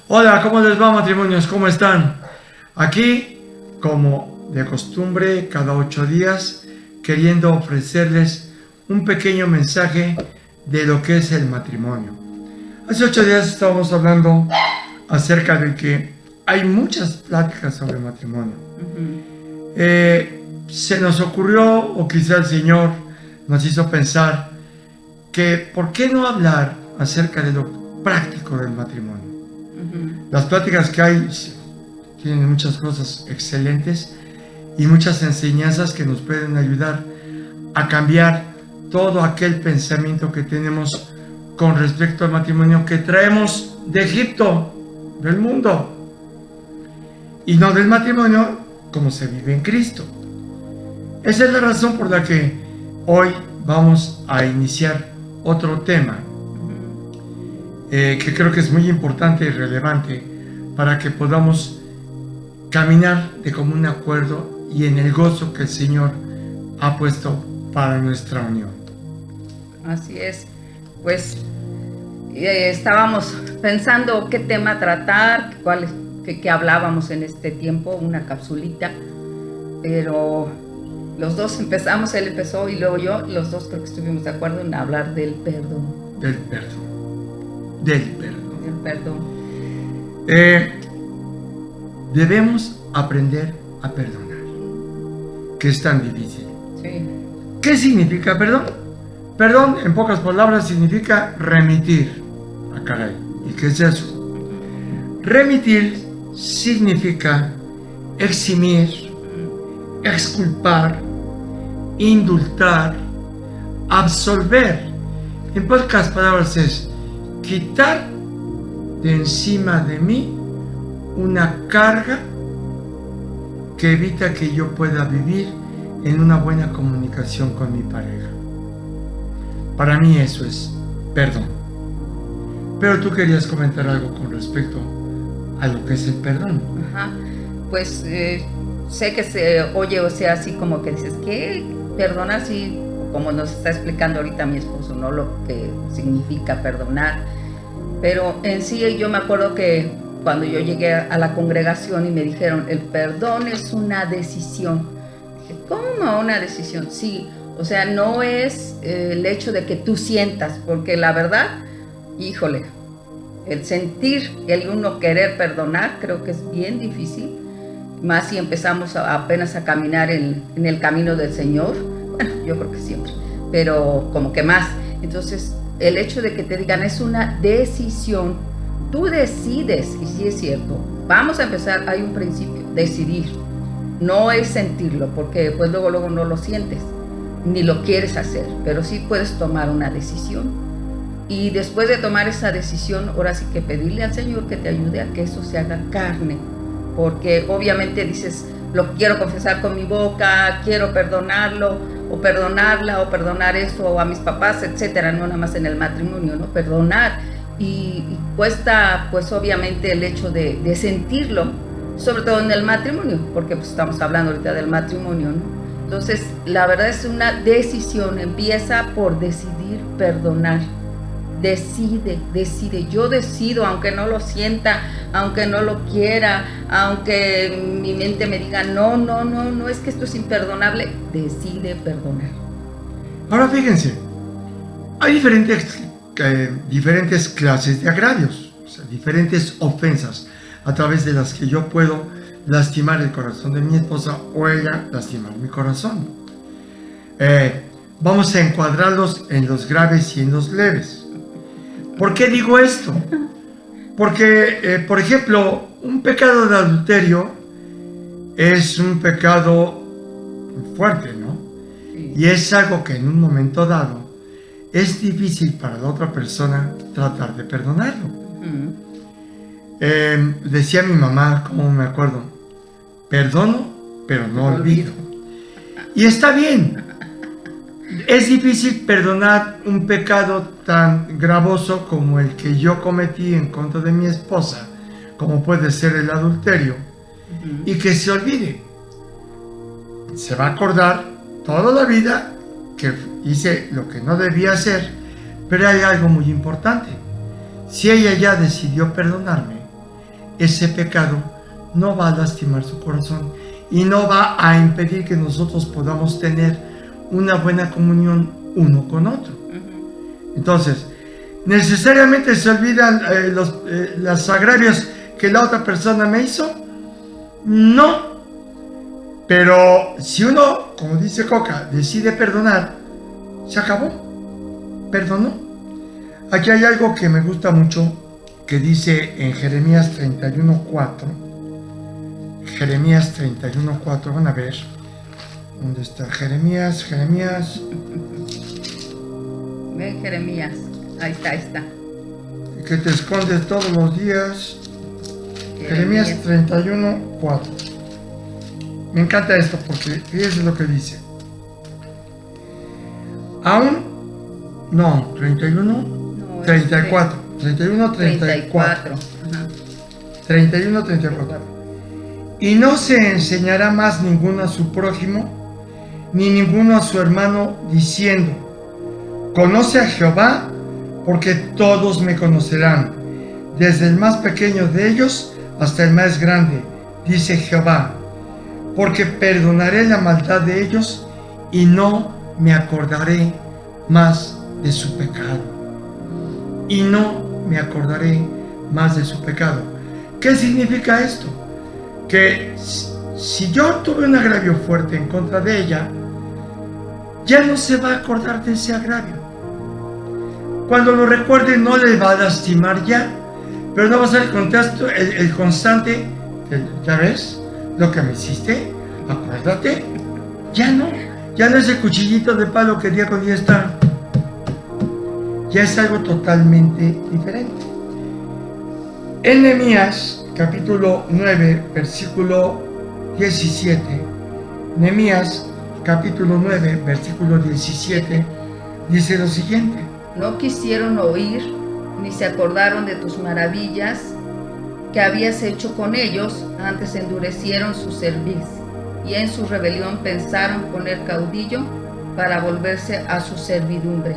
Hola, ¿cómo les va, matrimonios? ¿Cómo están? Aquí, como de costumbre, cada 8 días, queriendo ofrecerles un pequeño mensaje de lo que es el matrimonio. Hace 8 días estábamos hablando acerca de que hay muchas pláticas sobre matrimonio. Se nos ocurrió, o quizá el Señor nos hizo pensar, que ¿por qué no hablar acerca de lo práctico del matrimonio? Las pláticas que hay tienen muchas cosas excelentes y muchas enseñanzas que nos pueden ayudar a cambiar todo aquel pensamiento que tenemos con respecto al matrimonio que traemos de Egipto, del mundo, y no del matrimonio como se vive en Cristo. Esa es la razón por la que hoy vamos a iniciar otro tema que creo que es muy importante y relevante para que podamos caminar de común acuerdo y en el gozo que el Señor ha puesto para nuestra unión. Así es, pues estábamos pensando qué tema tratar, qué hablábamos en este tiempo, una capsulita, pero los dos empezamos, él empezó y luego yo, los dos creo que estuvimos de acuerdo en hablar del perdón. Del perdón. Debemos aprender a perdonar, que es tan difícil. Sí. ¿Qué significa perdón? Perdón, en pocas palabras, significa remitir. Ah, caray, ¿y qué es eso? Remitir significa eximir, exculpar, indultar, absolver. En pocas palabras es quitar de encima de mí una carga que evita que yo pueda vivir en una buena comunicación con mi pareja. Para mí eso es perdón. Pero tú querías comentar algo con respecto a lo que es el perdón. Ajá. Pues sé que se oye, o sea, así como que dices, ¿qué? Perdonar, sí, como nos está explicando ahorita mi esposo, ¿no? Lo que significa perdonar. Pero en sí yo me acuerdo que cuando yo llegué a la congregación y me dijeron, el perdón es una decisión. Dije, ¿cómo una decisión? Sí, o sea, no es el hecho de que tú sientas, porque la verdad, híjole, el sentir, el uno querer perdonar, creo que es bien difícil, más si empezamos apenas a caminar en el camino del Señor. Bueno, yo creo que siempre, pero como que más. Entonces, el hecho de que te digan es una decisión, tú decides, y sí es cierto, vamos a empezar, hay un principio, decidir, no es sentirlo, porque pues luego no lo sientes, ni lo quieres hacer, pero sí puedes tomar una decisión, y después de tomar esa decisión, ahora sí que pedirle al Señor que te ayude a que eso se haga carne, porque obviamente dices, lo quiero confesar con mi boca, quiero perdonarlo, o perdonarla, o perdonar eso, o a mis papás, etcétera, no nada más en el matrimonio, ¿no? Perdonar, y cuesta, pues obviamente el hecho de sentirlo, sobre todo en el matrimonio, porque pues estamos hablando ahorita del matrimonio, ¿no? Entonces, la verdad es una decisión, empieza por decidir perdonar. Decide, yo decido, aunque no lo sienta, aunque no lo quiera, aunque mi mente me diga no, es que esto es imperdonable, decide perdonar. Ahora fíjense, hay diferentes clases de agravios, o sea, diferentes ofensas a través de las que yo puedo lastimar el corazón de mi esposa o ella lastimar mi corazón. Vamos a encuadrarlos en los graves y en los leves. ¿Por qué digo esto? Porque, por ejemplo, un pecado de adulterio es un pecado fuerte, ¿no? Sí. Y es algo que en un momento dado es difícil para la otra persona tratar de perdonarlo. Decía mi mamá, como me acuerdo, perdono, pero no olvido. Y está bien. Es difícil perdonar un pecado tan gravoso como el que yo cometí en contra de mi esposa, como puede ser el adulterio, y que se olvide. Se va a acordar toda la vida que hice lo que no debía hacer, pero hay algo muy importante. Si ella ya decidió perdonarme, ese pecado no va a lastimar su corazón y no va a impedir que nosotros podamos tener una buena comunión uno con otro. Entonces, ¿necesariamente se olvidan los agravios que la otra persona me hizo? No. Pero si uno, como dice Coca, decide perdonar, se acabó. Perdonó. Aquí hay algo que me gusta mucho, que dice en Jeremías 31:4. Jeremías 31:4, van a ver. ¿Dónde está? Jeremías. Ven, Jeremías. Ahí está. Que te escondes todos los días. Jeremías 31:4. Me encanta esto porque fíjense lo que dice. Aún, no, 31, no, 34. 31, 34. 31, 34. Y no se enseñará más ninguno a su prójimo, ni ninguno a su hermano, diciendo: conoce a Jehová, porque todos me conocerán, desde el más pequeño de ellos hasta el más grande, dice Jehová, porque perdonaré la maldad de ellos y no me acordaré más de su pecado. Y no me acordaré más de su pecado. ¿Qué significa esto? Que si yo tuve un agravio fuerte en contra de ella, ya no se va a acordar de ese agravio. Cuando lo recuerde no le va a lastimar ya, pero no va a ser el constante, ¿ya ves lo que me hiciste? Acuérdate. Ya no es el cuchillito de palo que día con día está. Ya es algo totalmente diferente. En Nehemías capítulo 9 versículo 17, Nehemías capítulo 9 versículo 17 dice lo siguiente: no quisieron oír ni se acordaron de tus maravillas que habías hecho con ellos, antes endurecieron su cerviz y en su rebelión pensaron poner caudillo para volverse a su servidumbre.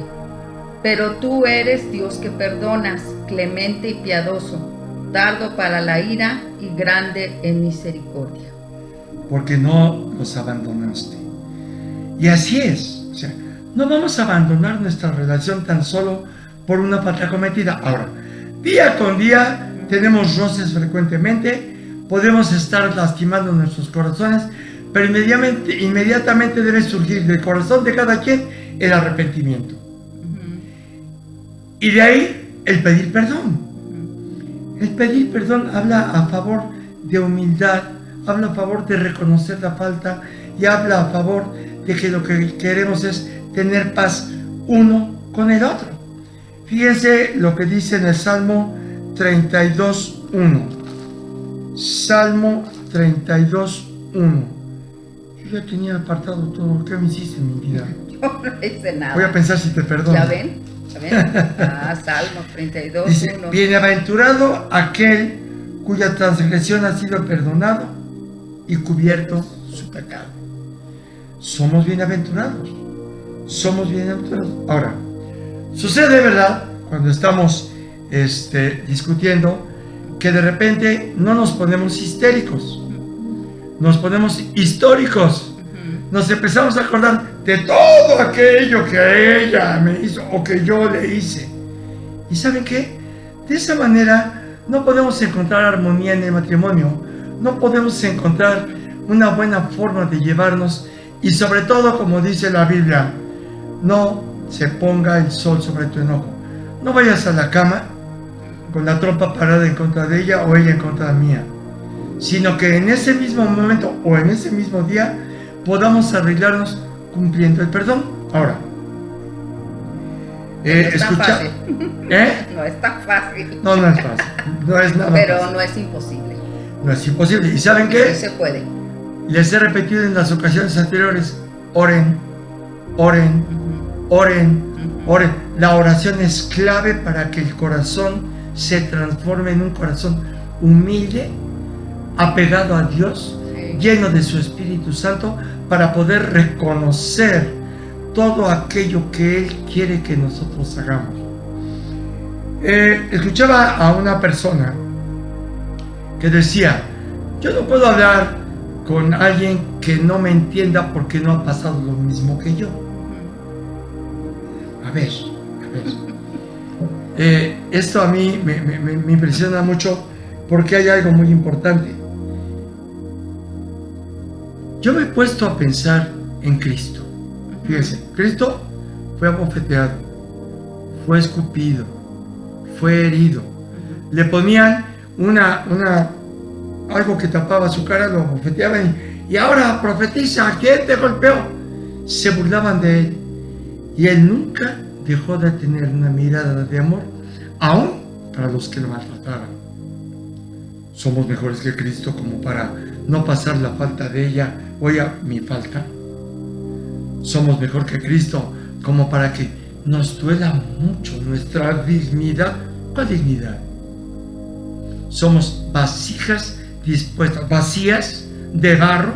Pero tú eres Dios que perdonas, clemente y piadoso, tardo para la ira y grande en misericordia. Porque no los abandonaste. Y así es. O sea, no vamos a abandonar nuestra relación tan solo por una falta cometida. Ahora, día con día tenemos roces frecuentemente, podemos estar lastimando nuestros corazones, pero inmediatamente debe surgir del corazón de cada quien el arrepentimiento. Y de ahí el pedir perdón. El pedir perdón habla a favor de humildad, habla a favor de reconocer la falta y habla a favor de que lo que queremos es tener paz uno con el otro. Fíjense lo que dice en el Salmo 32:1. Salmo 32:1. Yo ya tenía apartado todo. ¿Qué me hiciste en mi vida? Yo no hice nada. Voy a pensar si te perdono. ¿Ya ven? Salmo 32:1. Dice: bienaventurado aquel cuya transgresión ha sido perdonado y cubierto su pecado. Somos bienaventurados. Ahora, sucede, ¿verdad?, cuando estamos discutiendo, que de repente no nos ponemos histéricos, nos ponemos históricos, nos empezamos a acordar de todo aquello que ella me hizo o que yo le hice. ¿Y saben qué? De esa manera no podemos encontrar armonía en el matrimonio, no podemos encontrar una buena forma de llevarnos y, sobre todo, como dice la Biblia, no se ponga el sol sobre tu enojo. No vayas a la cama con la trompa parada en contra de ella o ella en contra mía, sino que en ese mismo momento o en ese mismo día podamos arreglarnos cumpliendo el perdón. Ahora, no es tan fácil. No es tan fácil. No es fácil. No es nada Pero fácil. no es imposible. No es imposible. ¿Y saben qué? Sí se puede. Les he repetido en las ocasiones anteriores: oren. La oración es clave para que el corazón se transforme en un corazón humilde, apegado a Dios, lleno de su Espíritu Santo, para poder reconocer todo aquello que Él quiere que nosotros hagamos. Escuchaba a una persona que decía, yo no puedo hablar con alguien que no me entienda porque no ha pasado lo mismo que yo. A ver. Esto a mí me impresiona mucho porque hay algo muy importante. Yo me he puesto a pensar en Cristo. Fíjense, Cristo fue abofeteado, fue escupido, fue herido. Le ponían algo que tapaba su cara, lo abofeteaban y ahora profetiza, ¿quién te golpeó? Se burlaban de él y él nunca dejó de tener una mirada de amor, aún para los que lo maltrataban. Somos mejores que Cristo como para no pasar la falta de ella, oiga, mi falta. Somos mejor que Cristo como para que nos duela mucho nuestra dignidad. ¿Cuál dignidad? Somos vasijas dispuestas, vacías de barro,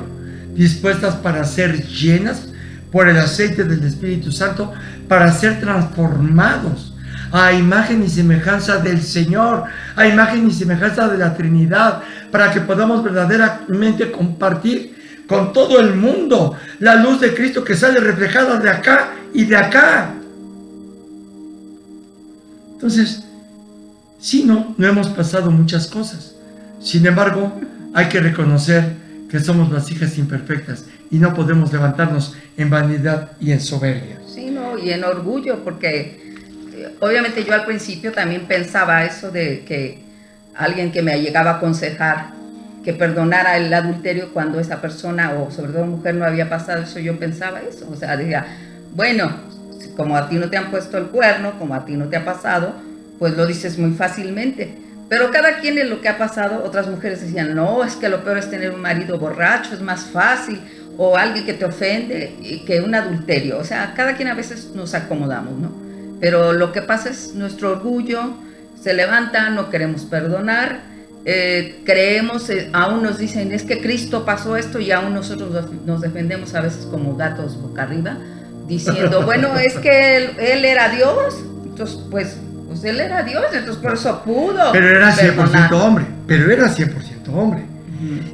dispuestas para ser llenas por el aceite del Espíritu Santo, para ser transformados a imagen y semejanza del Señor, a imagen y semejanza de la Trinidad, para que podamos verdaderamente compartir con todo el mundo la luz de Cristo que sale reflejada de acá y de acá. Entonces, sí, no hemos pasado muchas cosas. Sin embargo, hay que reconocer que somos vasijas imperfectas y no podemos levantarnos en vanidad y en soberbia. Sí, no, y en orgullo, porque obviamente yo al principio también pensaba eso de que alguien que me llegaba a aconsejar que perdonara el adulterio cuando esa persona, o sobre todo mujer, no había pasado eso, yo pensaba eso. O sea, decía, bueno, como a ti no te han puesto el cuerno, como a ti no te ha pasado, pues lo dices muy fácilmente. Pero cada quien en lo que ha pasado, otras mujeres decían, no, es que lo peor es tener un marido borracho, es más fácil, o alguien que te ofende que un adulterio. O sea, cada quien a veces nos acomodamos, ¿no? Pero lo que pasa es nuestro orgullo se levanta, no queremos perdonar, creemos, aún nos dicen, es que Cristo pasó esto, y aún nosotros nos defendemos a veces como gatos boca arriba, diciendo, bueno, es que él era Dios, entonces pues él era Dios, entonces por eso pudo. Pero era 100% hombre,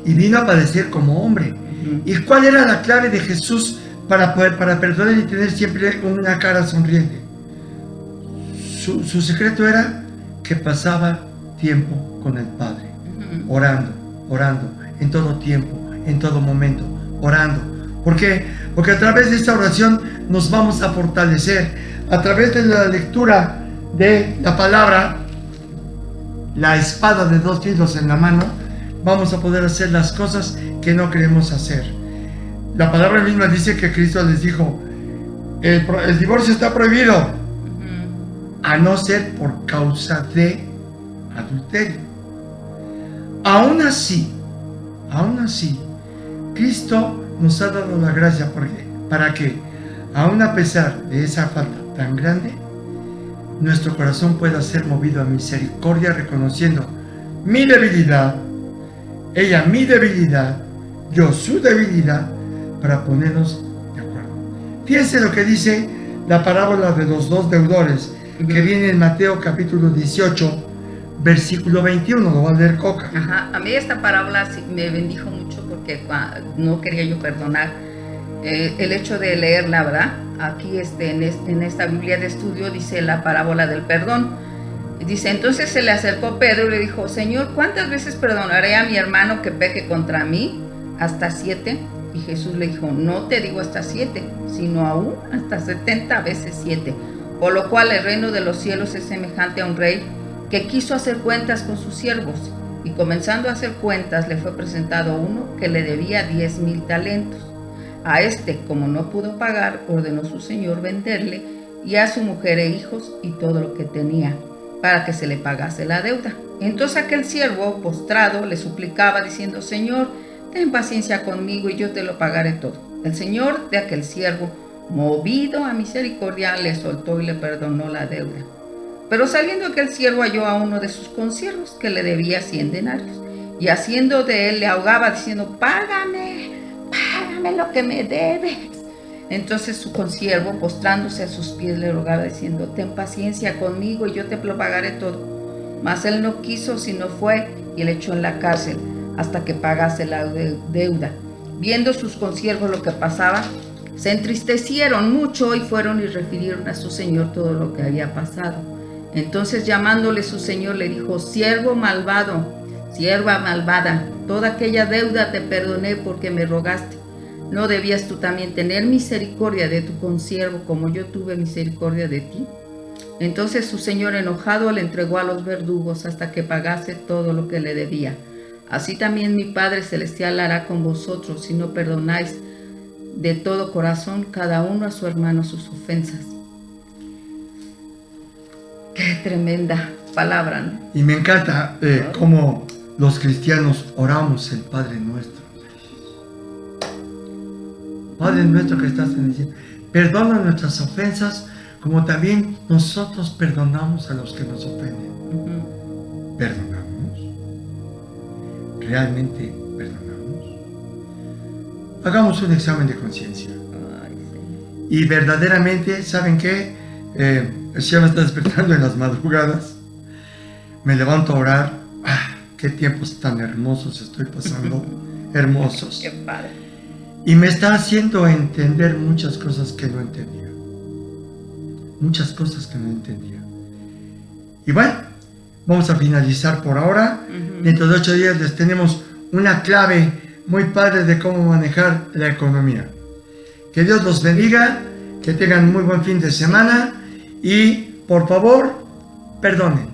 y vino a padecer como hombre. ¿Y cuál era la clave de Jesús para perdonar y tener siempre una cara sonriente? Su secreto era que pasaba tiempo con el Padre, orando, en todo tiempo, en todo momento, orando. ¿Por qué? Porque a través de esta oración nos vamos a fortalecer, a través de la lectura de la palabra, la espada de dos filos en la mano, vamos a poder hacer las cosas que no queremos hacer. La palabra misma dice que Cristo les dijo, el divorcio está prohibido, a no ser por causa de adulterio. Aún así, Cristo nos ha dado la gracia para que, aún a pesar de esa falta tan grande, nuestro corazón pueda ser movido a misericordia, reconociendo mi debilidad, ella mi debilidad, yo su debilidad, para ponernos de acuerdo. Fíjense lo que dice la parábola de los dos deudores, que viene en Mateo capítulo 18, versículo 21, lo va a leer Coca. Ajá, a mí esta parábola sí me bendijo mucho porque no quería yo perdonar. El hecho de leerla, ¿verdad? Aquí en esta Biblia de estudio dice la parábola del perdón. Dice, entonces se le acercó Pedro y le dijo, Señor, ¿cuántas veces perdonaré a mi hermano que peque contra mí? ¿Hasta 7? Y Jesús le dijo, no te digo hasta 7, sino aún hasta 70 veces 7. Por lo cual el reino de los cielos es semejante a un rey que quiso hacer cuentas con sus siervos. Y comenzando a hacer cuentas, le fue presentado uno que le debía 10,000 talentos. A este, como no pudo pagar, ordenó su señor venderle y a su mujer e hijos y todo lo que tenía, para que se le pagase la deuda. Entonces aquel siervo, postrado, le suplicaba diciendo, Señor, ten paciencia conmigo y yo te lo pagaré todo. El señor de aquel siervo, movido a misericordia, le soltó y le perdonó la deuda. Pero saliendo aquel siervo halló a uno de sus consiervos que le debía 100 denarios, y haciendo de él le ahogaba diciendo, págame lo que me debes. Entonces su consiervo, postrándose a sus pies, le rogaba diciendo, ten paciencia conmigo y yo te lo pagaré todo. Mas él no quiso, sino fue y le echó en la cárcel hasta que pagase la deuda. Viendo sus consiervos lo que pasaba, se entristecieron mucho y fueron y refirieron a su señor todo lo que había pasado. Entonces, llamándole su señor, le dijo: siervo malvado, sierva malvada, toda aquella deuda te perdoné porque me rogaste. ¿No debías tú también tener misericordia de tu consiervo como yo tuve misericordia de ti? Entonces su señor, enojado, le entregó a los verdugos hasta que pagase todo lo que le debía. Así también mi Padre Celestial hará con vosotros si no perdonáis de todo corazón cada uno a su hermano sus ofensas. Qué tremenda palabra, ¿no? Y me encanta cómo los cristianos oramos el Padre Nuestro. Padre nuestro que estás en el cielo, perdona nuestras ofensas como también nosotros perdonamos a los que nos ofenden. ¿Perdonamos? ¿Realmente perdonamos? Hagamos un examen de conciencia. Y verdaderamente, ¿saben qué? El Señor me está despertando en las madrugadas. Me levanto a orar. ¡Qué tiempos tan hermosos estoy pasando! Hermosos. ¡Qué padre! Y me está haciendo entender muchas cosas que no entendía. Muchas cosas que no entendía. Y bueno, vamos a finalizar por ahora. Dentro de 8 días les tenemos una clave muy padre de cómo manejar la economía. Que Dios los bendiga, que tengan muy buen fin de semana y por favor, perdonen.